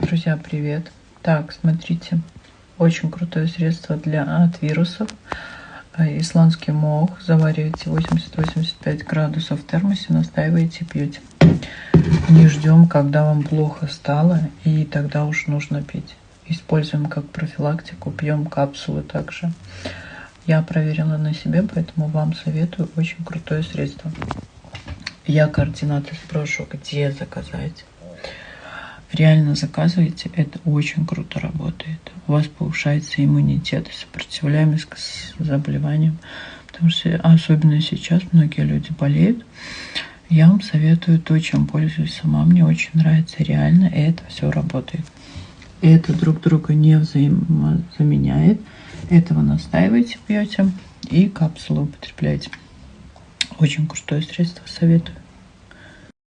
Друзья, привет! Так, смотрите, очень крутое средство от вирусов. Исландский мох. Завариваете 80-85 градусов в термосе, настаиваете, пьете. Не ждем, когда вам плохо стало, и тогда уж нужно пить. Используем как профилактику, пьем капсулы также. Я проверила на себе, поэтому вам советую. Очень крутое средство. Я координаты сброшу, где заказать. Реально заказывайте, это очень круто работает. У вас повышается иммунитет и сопротивляемость к заболеваниям. Потому что особенно сейчас многие люди болеют. Я вам советую то, чем пользуюсь сама. Мне очень нравится реально, и это все работает. Это друг друга не взаимозаменяет. Этого настаивайте, пьете и капсулы употребляйте. Очень крутое средство, советую.